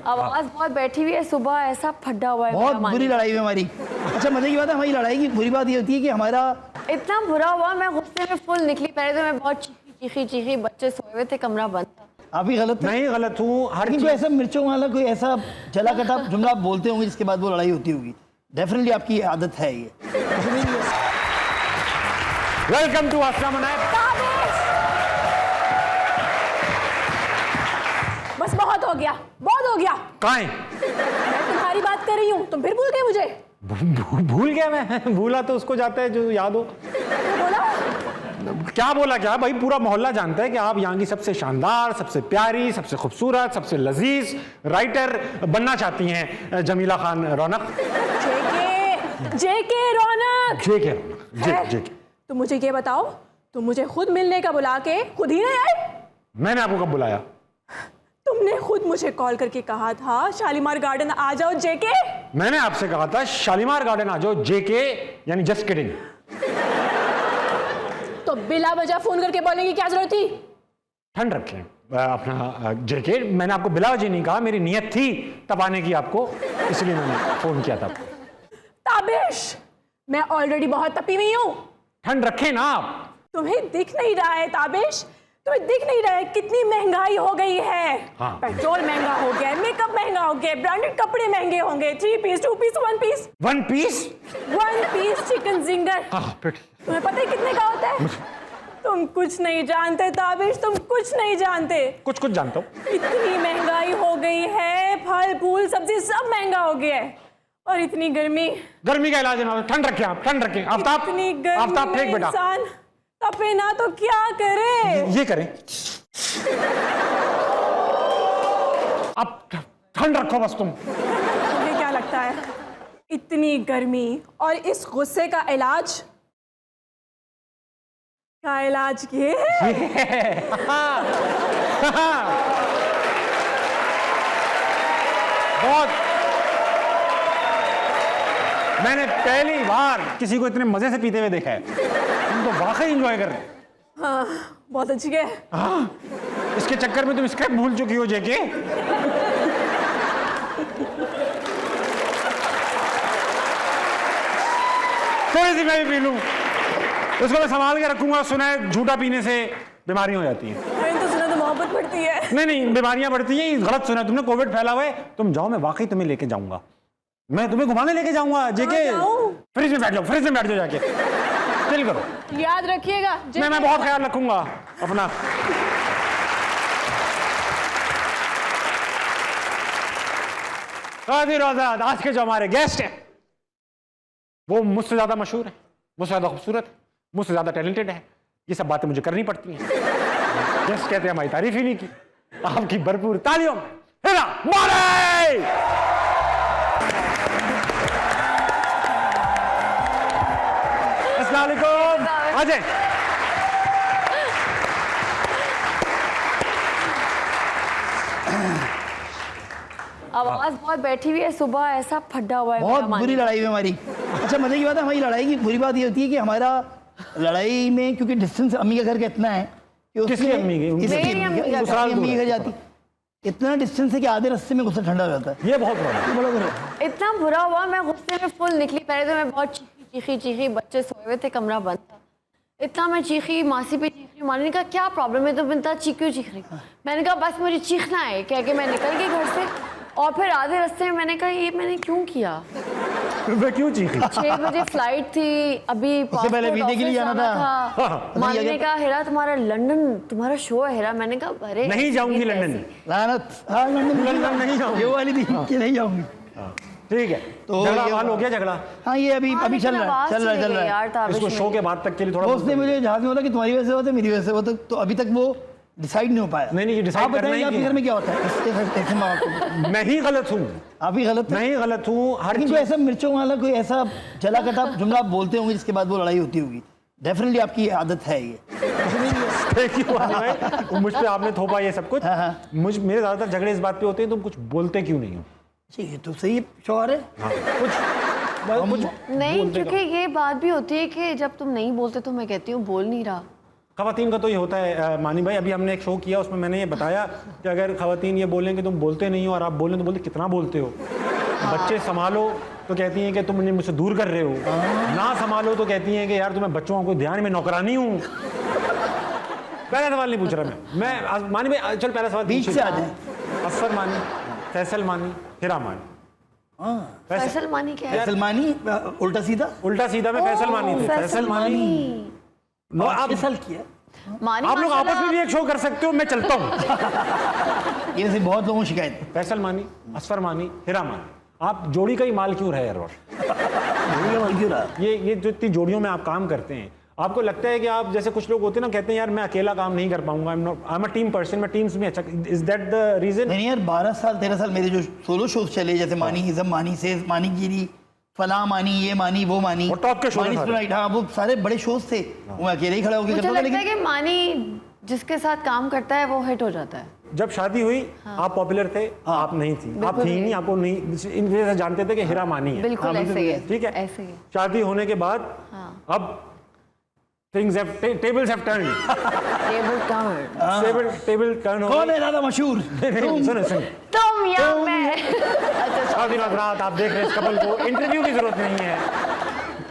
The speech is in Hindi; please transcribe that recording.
आवाज बहुत बैठी हुई है, सुबह ऐसा फटा हुआ है। बहुत बुरी लड़ाई हुई हमारी। अच्छा मजे की बात है, हमारी लड़ाई की बुरी बात ये होती है कि हमारा इतना बुरा हुआ, मैं गुस्से में फुल निकली। पहले तो मैं बहुत चीखी, बच्चे सोए हुए थे, कमरा बंद था। आप ही गलत नहीं गलत हूँ। हर लेकिन कोई ऐसा मिर्चों वाला कोई ऐसा जला कटा जुमला आप बोलते होंगे जिसके बाद वो लड़ाई होती होगी। डेफिनेटली आपकी आदत है ये। वेलकम टू आसरा मनाए। बस बहुत हो गया, बहुत हो गया। कहाँ है? मैं तुम्हारी बात कर रही हूँ, तुम फिर भूल गए मुझे। भूल गया मैं? भूला तो उसको जाता है जो याद हो। बोला क्या बोला? क्या भाई, पूरा मोहल्ला जानता है कि आप यहाँ की सबसे शानदार, सबसे प्यारी, सबसे खूबसूरत, सबसे लजीज राइटर बनना चाहती हैं जमीला खान रौनक। जेके रौनक। जेके। तुम मुझे ये बताओ, तुम मुझे खुद मिलने का बुला के खुद ही नहीं आए? मैंने आपको कब बुलाया? तुमने खुद मुझे कॉल करके कहा था शालीमार गार्डन आ जाओ जेके। मैंने आपसे कहा था शालीमार गार्डन आ जाओ जेके, यानी जस्ट किडिंग। तो बिला वजह फोन करके बोलने की क्या जरूरत थी? ठंड रखें अपना जेके। मैंने आपको बिला वजह नहीं कहा, मेरी नीयत थी तब आने की आपको, इसलिए मैंने फोन किया था। ताबिश, मैं ऑलरेडी बहुत तपी हुई हूँ। ठंड रखें ना आप। तुम्हें दिख नहीं रहा है ताबिश, तुम्हें दिख नहीं रहा है कितनी महंगाई हो गई है। हाँ। पेट्रोल महंगा हो गया है, मेकअप महंगा हो गया है, ब्रांडेड कपड़े महंगे होंगे। 3 piece, 2 piece, 1 piece. 1 piece? 1 piece chicken zinger. हाँ, तुम्हें पता है कितने का होता है? तुम कुछ नहीं जानते ताबिश, तुम कुछ नहीं जानते। कुछ जानता हूँ। इतनी महंगाई हो गई है, फल फूल सब्जी सब महंगा हो गया है, और इतनी गर्मी। गर्मी का इलाज है, ठंड रखें आप, ठंड रखें। आफ्ताब, इतनी गर्मी आफ्ताब फेंक में बेटा। इंसान तपे ना तो क्या करे? ये करें। अब ठंड रखो बस तुम। मुझे क्या लगता है, इतनी गर्मी और इस गुस्से का इलाज ये है? बहुत। मैंने पहली बार किसी को इतने मजे से पीते हुए देखा है। तुम तो वाकई एंजॉय कर रहे हो। हाँ, बहुत अच्छी है। हाँ, इसके चक्कर में तुम स्क्रिप्ट भूल चुकी हो जेके। थोड़ी सी मैं भी पी लूं, उसको मैं संभाल के रखूंगा। सुना है झूठा पीने से बीमारियां हो जाती हैं। मैंने तो सुना तो मोहब्बत बढ़ती है। नहीं, बीमारियां बढ़ती हैं, गलत सुना है तुमने। कोविड फैला हुआ है। तुम जाओ, मैं वाकई तुम्हें लेके जाऊंगा। मैं तुम्हें घुमाने लेके जाऊंगा जेके। फ्रिज में बैठ जाओ, फ्रिज में बैठ जाओ जाके। चिल करो, याद रखिएगा। मैं बहुत ख्याल रखूंगा अपना। कादिर आजाद आज के जो हमारे गेस्ट हैं वो मुझसे ज्यादा मशहूर है, मुझसे ज्यादा खूबसूरत है, मुझसे ज्यादा टैलेंटेड है। ये सब बातें मुझे करनी पड़ती हैं। गेस्ट कहते हैं हमारी तारीफ ही नहीं की। आपकी भरपूर तालियों में हिना मारे। अस्सलाम वालेकुम। आ जाए। आवाज बहुत बैठी हुई है, सुबह ऐसा फटा हुआ है। बहुत बुरी लड़ाई हुई हमारी। अच्छा मजे की बात है, हमारी लड़ाई की बुरी बात ये होती है कि हमारा लड़ाई में क्योंकि डिस्टेंस अम्मी का घर का इतना है कि किसकी अम्मी की? मेरी अम्मी का अम्मी के घर जाती, इतना डिस्टेंस है कि आधे रास्ते में गुस्सा ठंडा हो जाता है। ये बहुत बड़ा बड़ा इतना बुरा हुआ, मैं गुस्से में फुल निकली। पहले तो मैं बहुत चीखी, बच्चे सोए हुए थे, कमरा बंद था। इतना मैं चीखी, मासी पे चीखी। मानी ने कहा क्या प्रॉब्लम है, तुम इतना क्यों चीख रही? मैंने कहा बस मुझे चीखना है, कह के मैं निकल गई घर से। और फिर आधे रास्ते में मैंने कहा ये मैंने क्यों किया? मैं क्यों चीखी? 6 बजे फ्लाइट थी, अभी उससे पहले वीजा के लिए जाना था। मानी ने कहा हेरा तुम्हारा लंदन तुम्हारा शो है हेरा। मैंने कहा अरे नहीं जाऊंगी लंदन। लानत। हाँ लंदन नहीं जाऊंगी। ये वाली थी कि नहीं जाऊंगी। ठीक है, तो झगड़ा हल हो गया झगड़ा। हाँ ये अभी चल रहा है यार। इसको शो के बाद तक के लिए थोड़ा उसने मुझे जहाज में बोला कि तुम्हारी वजह से होता मेरी वजह से होता, तो अभी तक वो डिसाइड नहीं हो पाया। नहीं ये डिसाइड करना ही आपके घर में क्या होता है? मैं ही गलत हूँ। आप ही गलत मैं ही गलत हूँ। हर लेकिन कोई ऐसा मिर्चों वाला कोई ऐसा जला कटा जुमला आप बोलते होंगे जिसके बाद वो लड़ाई होती होगी। डेफिनेटली आपकी आदत है ये। मुझ पे आपने थोपा ये सब कुछ। हाँ। मेरे ज्यादातर झगड़े इस बात पे होते हैं तुम कुछ बोलते क्यों नहीं हो। ये तो सही शौहर है। हाँ, कुछ नहीं, क्योंकि ये बात भी होती है कि जब तुम नहीं बोलते तो मैं कहती हूँ बोल नहीं रहा। खवातीन का तो ये होता है मानी भाई, अभी हमने एक शो किया उसमें मैंने ये बताया कि अगर खवातीन ये बोलें कि तुम बोलते नहीं हो और आप बोलें तो बोलते कितना बोलते हो। बच्चे संभालो तो कहती हैं कि तुम मुझसे दूर कर रहे हो, ना संभालो तो कहती हैं कि यार तुम्हें बच्चों को ध्यान में नौकरानी हूँ। पहला सवाल नहीं पूछ रहा मैं मानी भाई, चल पहला सवाल बीच से आ जाए। असफर मानी, फैसल मानी, हिरा मानी। फैसल मानी क्या है? फैसल मानी उल्टा सीधा, उल्टा सीधा में फैसल मानी थी। फैसल मानी नो, आप फैसल किया। मानी आप लोग माशाल्लाह आपस में भी एक शो कर सकते हो, मैं चलता हूँ। ये से बहुत लोगों को शिकायत है। फैसल मानी, असफर मानी, हिरा मानी, आप जोड़ी का ही माल क्यों रहे अरवर? क्यों रहा? ये जो इतनी जोड़ियों में आप काम करते हैं, आपको लगता है कि आप जैसे कुछ लोग होते हैं ना, कहते हैं यार मैं अकेला काम नहीं कर पाऊंगा, I am a team person, मैं टीम्स में अच्छा, इज दैट द रीजन? नहीं यार, 12 साल 13 साल मेरे जो सोलो शोज चले, जैसे मानी हिज़म मानी, सेज मानी, गिरी फला मानी, ये मानी, वो मानी, और टॉप के शो मानी थे सारे। स्प्राइट, हाँ वो सारे बड़े शोज थे, वो मैं अकेले ही खड़ा होकर मुझे करता था। लगता है लेकिन कि मानी जिसके साथ काम करता है वो हिट हो जाता है। जब शादी हुई आप पॉपुलर थे, आप नहीं थी, आप थी ही नहीं, आपको नहीं, इन वजह से जानते थे कि हिरा मानी है। बिल्कुल ऐसे ही है, ठीक है, ऐसे ही है। शादी होने के बाद अब things have tables have turn, table turn हो कौन है ज्यादा मशहूर? गई। सुनो सुनो, तुम या मैं। अच्छा शादी रात आप देख रहे हैं इस कपल को, इंटरव्यू की जरूरत नहीं है,